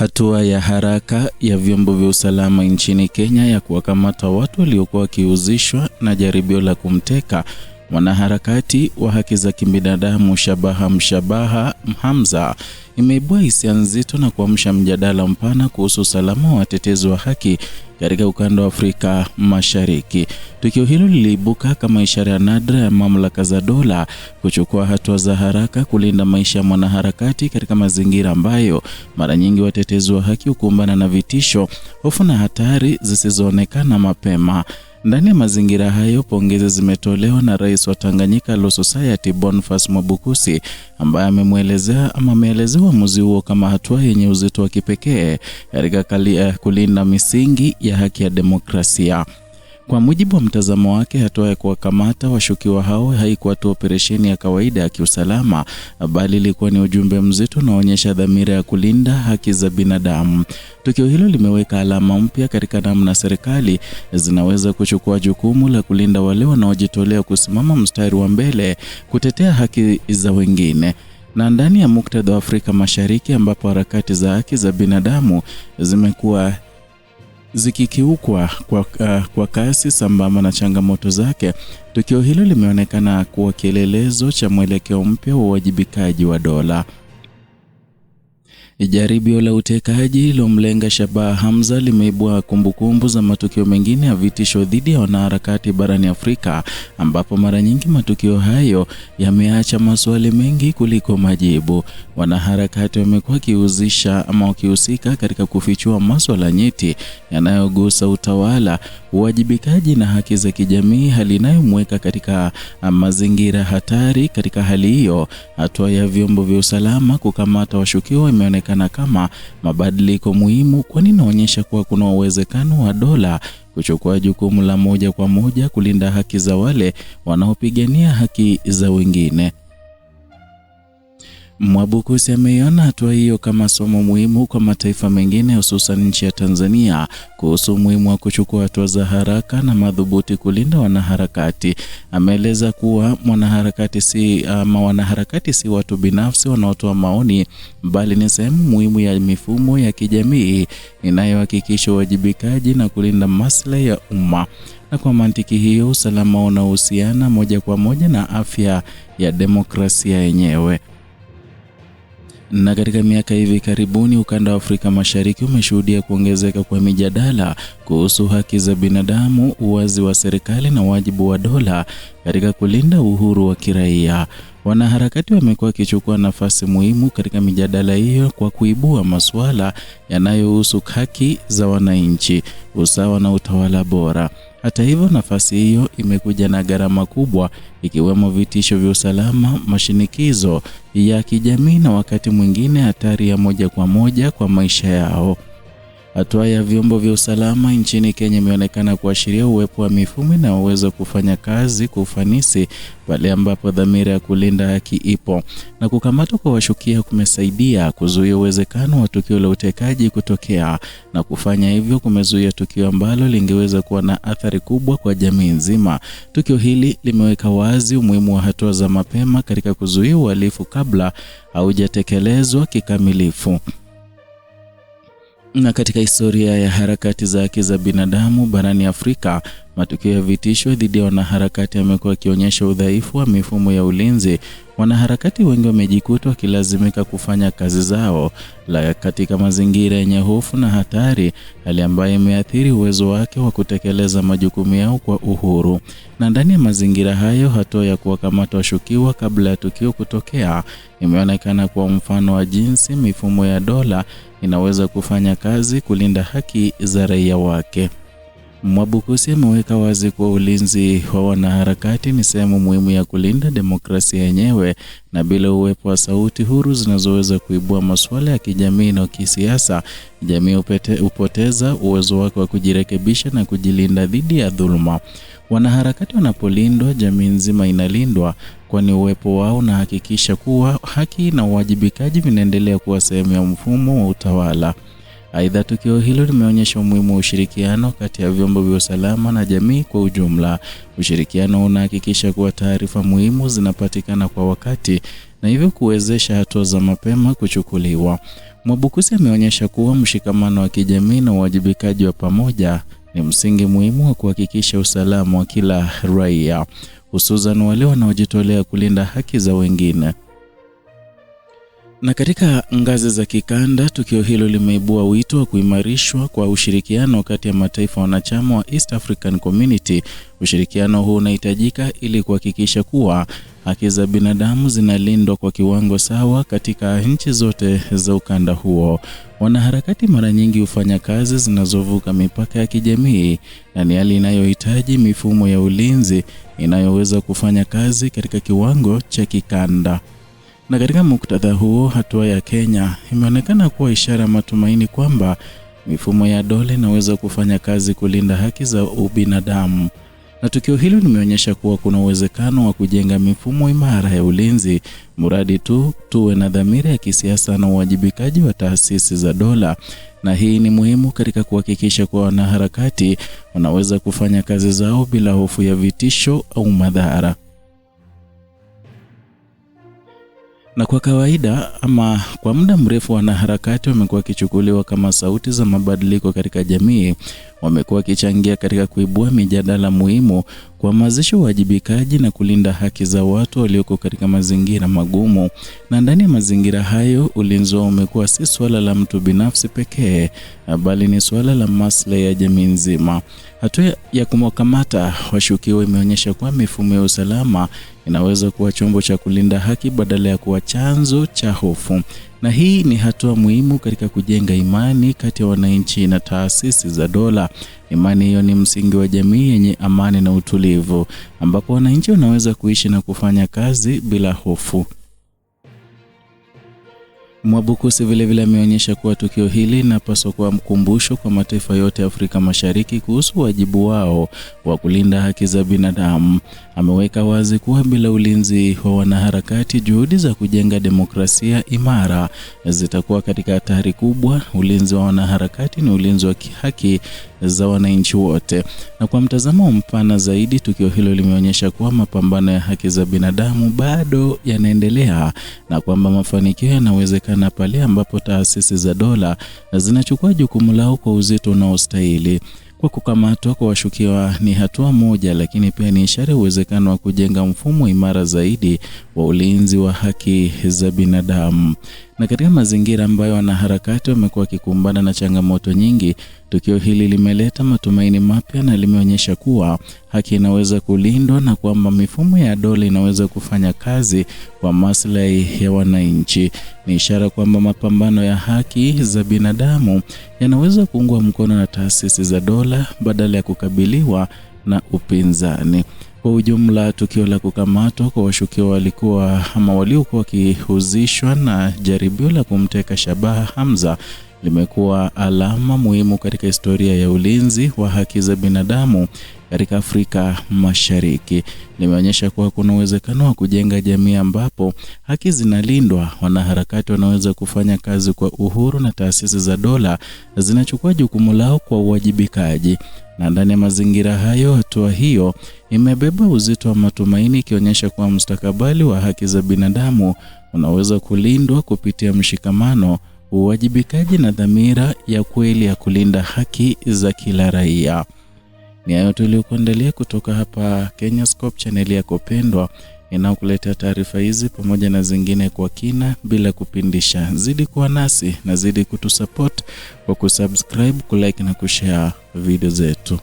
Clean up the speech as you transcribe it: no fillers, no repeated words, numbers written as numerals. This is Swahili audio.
Hatua ya haraka ya vyombo vya usalama nchini Kenya ya kuwakamata watu waliokuwa wakihusishwa na jaribio la kumteka mwanaharakati wa haki za kibinadamu Shabaha Hamza imeibua hisia nzito na kuamsha mjadala mpana kuhusu usalama wa watetezi wa haki katika ukanda wa Afrika Mashariki. Tukio hilo liliibuka kama ishara ya nadra ya mamlaka za dola kuchukua hatua za haraka kulinda maisha ya mwanaharakati katika mazingira ambayo mara nyingi watetezi wa haki hukumbana na vitisho, hofu na hatari zisizoonekana mapema. Ndani ya mazingira hayo, pongezi zimetolewa na Rais wa Tanganyika Law Society Boniface Mwabukusi, ambaye ameelezea uamuzi huo kama hatua yenye uzito wa kipekee katika kulinda misingi ya haki ya demokrasia. Kwa mujibu wa mtazamo wake, hatua ya kuwakamata washukiwa hao haikuwa tu operesheni ya kawaida ya kiusalama, bali ilikuwa ni ujumbe mzito unaoonyesha dhamira ya kulinda haki za binadamu. Tukio hilo limeweka alama mpya katika namna serikali zinaweza kuchukua jukumu la kulinda wale wanaojitolea kusimama mstari wa mbele kutetea haki za wengine. Na ndani ya muktadha wa Afrika Mashariki ambapo harakati za haki za binadamu zimekuwa zikikiukwa kwa kasi sambamba na changamoto zake, tukio hilo limeonekana kuwa kielelezo cha mwelekeo mpya wa uwajibikaji wa dola. Jaribio la utekaji lilomlenga Shabaha Hamza limeibua kumbukumbu za matukio mengine ya vitisho dhidi ya wanaharakati barani Afrika, ambapo mara nyingi matukio hayo yameacha maswali mengi kuliko majibu. Wanaharakati wamekuwa wakihusika katika kufichua masuala nyeti yanayogusa utawala, uwajibikaji na haki za kijamii, hali inayomweka katika mazingira hatari. Katika hali hiyo, hatua ya vyombo vya usalama kukamata washukiwa imeonekana kama mabadiliko muhimu, kwani inaonyesha kuwa kuna uwezekano wa dola kuchukua jukumu la moja kwa moja kulinda haki za wale wanaopigania haki za wengine. Mwabukusi ameiona hatua hiyo kama somo muhimu kwa mataifa mengine, hususan nchi ya Tanzania, kuhusu umuhimu wa kuchukua hatua za haraka na madhubuti kulinda wanaharakati. Ameeleza kuwa wanaharakati si watu binafsi wanaotoa maoni, bali ni sehemu muhimu ya mifumo ya kijamii inayohakikisha uwajibikaji na kulinda maslahi ya umma. Na kwa mantiki hiyo, usalama unahusiana moja kwa moja na afya ya demokrasia yenyewe. Na katika miaka hivi karibuni, ukanda wa Afrika Mashariki umeshuhudia kuongezeka kwa mijadala kuhusu haki za binadamu, uwazi wa serikali na wajibu wa dola katika kulinda uhuru wa kiraia. Wanaharakati wamekuwa wakichukua nafasi muhimu katika mijadala hiyo kwa kuibua masuala yanayohusu haki za wananchi, usawa na utawala bora. Hata hivyo, nafasi hiyo imekuja na gharama kubwa, ikiwemo vitisho vya usalama, mashinikizo ya kijamii na wakati mwingine hatari ya moja kwa moja kwa maisha yao. Hatua ya vyombo vya usalama nchini Kenya imeonekana kuashiria uwepo wa mifumo inayoweza kufanya kazi kwa ufanisi pale ambapo dhamira ya kulinda haki ipo, na kukamatwa kwa washukiwa kumesaidia kuzuia uwezekano wa tukio la utekaji kutokea, na kufanya hivyo kumezuia tukio ambalo lingeweza kuwa na athari kubwa kwa jamii nzima. Tukio hili limeweka wazi umuhimu wa hatua za mapema katika kuzuia uhalifu kabla haujatekelezwa kikamilifu. Na katika historia ya harakati za haki za binadamu barani Afrika, matukio ya vitisho dhidi ya wanaharakati yamekuwa yakionyesha udhaifu wa mifumo ya ulinzi. Wanaharakati wengi wamejikuta wakilazimika kufanya kazi zao katika mazingira yenye hofu na hatari, hali ambayo imeathiri uwezo wake wa kutekeleza majukumu yao kwa uhuru. Na ndani ya mazingira hayo, hatua ya kuwakamata washukiwa kabla ya tukio kutokea imeonekana kuwa mfano wa jinsi mifumo ya dola inaweza kufanya kazi kulinda haki za raia wake. Mwabukusi ameweka wazi kuwa ulinzi wa wanaharakati ni sehemu muhimu ya kulinda demokrasia yenyewe, na bila uwepo wa sauti huru zinazoweza kuibua masuala ya kijamii na kisiasa, jamii hupoteza uwezo wake wa kujirekebisha na kujilinda dhidi ya dhuluma. Wanaharakati wanapolindwa, jamii nzima inalindwa, kwani uwepo wao unahakikisha kuwa haki na uwajibikaji vinaendelea kuwa sehemu ya mfumo wa utawala. Aidha, tukio hilo limeonyesha umuhimu wa ushirikiano kati ya vyombo vya usalama na jamii kwa ujumla. Ushirikiano unahakikisha kuwa taarifa muhimu zinapatikana kwa wakati na hivyo kuwezesha hatua za mapema kuchukuliwa. Mwabukusi ameonyesha kuwa mshikamano wa kijamii na uwajibikaji wa pamoja ni msingi muhimu wa kuhakikisha usalama wa kila raia, hususan wale wanaojitolea kulinda haki za wengine. Na katika ngazi za kikanda, tukio hilo limeibua wito wa kuimarishwa kwa ushirikiano kati ya mataifa wanachama wa East African Community. Ushirikiano huu unahitajika ili kuhakikisha kuwa haki za binadamu zinalindwa kwa kiwango sawa katika nchi zote za ukanda huo. Wanaharakati mara nyingi hufanya kazi zinazovuka mipaka ya kijamii, na ni hali inayohitaji mifumo ya ulinzi inayoweza kufanya kazi katika kiwango cha kikanda. Na katika muktadha huo, hatua ya Kenya imeonekana kuwa ishara ya matumaini kwamba mifumo ya dola inaweza kufanya kazi kulinda haki za ubinadamu. Na tukio hilo limeonyesha kuwa kuna uwezekano wa kujenga mifumo imara ya ulinzi, mradi tuwe na dhamira ya kisiasa na uwajibikaji wa taasisi za dola. Na hii ni muhimu katika kuhakikisha kuwa wanaharakati wanaweza kufanya kazi zao bila hofu ya vitisho au madhara. Na kwa kawaida ama kwa muda mrefu, wanaharakati wamekuwa wakichukuliwa kama sauti za mabadiliko katika jamii. Wamekuwa wakichangia katika kuibua mijadala muhimu, kuhamasisha uwajibikaji na kulinda haki za watu walioko katika mazingira magumu. Na ndani ya mazingira hayo, ulinzi wao umekuwa si swala la mtu binafsi pekee, bali ni swala la maslahi ya jamii nzima. Hatua ya kumkamata washukiwa imeonyesha kuwa mifumo ya usalama inaweza kuwa chombo cha kulinda haki badala ya kuwa chanzo cha hofu. Na hii ni hatua muhimu katika kujenga imani kati ya wananchi na taasisi za dola. Imani hiyo ni msingi wa jamii yenye amani na utulivu, ambapo wananchi wanaweza kuishi na kufanya kazi bila hofu. Mwabukusi vile ameonyesha kuwa tukio hili linapaswa kuwa mkumbusho kwa mataifa yote ya Afrika Mashariki kuhusu wajibu wao wa kulinda haki za binadamu. Ameweka wazi kuwa bila ulinzi wa wanaharakati, juhudi za kujenga demokrasia imara zitakuwa katika hatari kubwa. Ulinzi wa wanaharakati ni ulinzi wa haki za wananchi wote. Na kwa mtazamo mpana zaidi, tukio hilo limeonyesha kuwa mapambano ya haki za binadamu bado yanaendelea, na kwamba mafanikio yanawezekana pale ambapo taasisi za dola zinachukua jukumu lao kwa uzito unaostahili. Kwa kukamatwa kwa washukiwa ni hatua moja, lakini pia ni ishara ya uwezekano wa kujenga mfumo imara zaidi wa ulinzi wa haki za binadamu. Na katika mazingira ambayo wanaharakati wamekuwa wakikumbana na changamoto nyingi, tukio hili limeleta matumaini mapya na limeonyesha kuwa haki inaweza kulindwa na kwamba mifumo ya dola inaweza kufanya kazi kwa maslahi ya wananchi. Ni ishara kwamba mapambano ya haki za binadamu yanaweza kuungwa mkono na taasisi za dola badala ya kukabiliwa na upinzani. Kwa ujumla, tukio la kukamatwa kwa washukiwa waliokuwa wakihusishwa na jaribio la kumteka Shabaha Hamza limekuwa alama muhimu katika historia ya ulinzi wa haki za binadamu katika Afrika Mashariki. Limeonyesha kuwa kuna uwezekano wa kujenga jamii ambapo haki zinalindwa, wanaharakati wanaweza kufanya kazi kwa uhuru, na taasisi za dola zinachukua jukumu lao kwa uwajibikaji. Na ndani ya mazingira hayo, hatua hiyo imebeba uzito wa matumaini, ikionyesha kuwa mustakabali wa haki za binadamu unaweza kulindwa kupitia mshikamano, uwajibikaji na dhamira ya kweli ya kulinda haki za kila raia. Ni hayo tuliokuandalia kutoka hapa Kenyascope, channel yako pendwa inayokuletea taarifa hizi pamoja na zingine kwa kina bila kupindisha. Zidi kuwa nasi na zidi kutusupport kwa kusubscribe, kulike na kushare video zetu.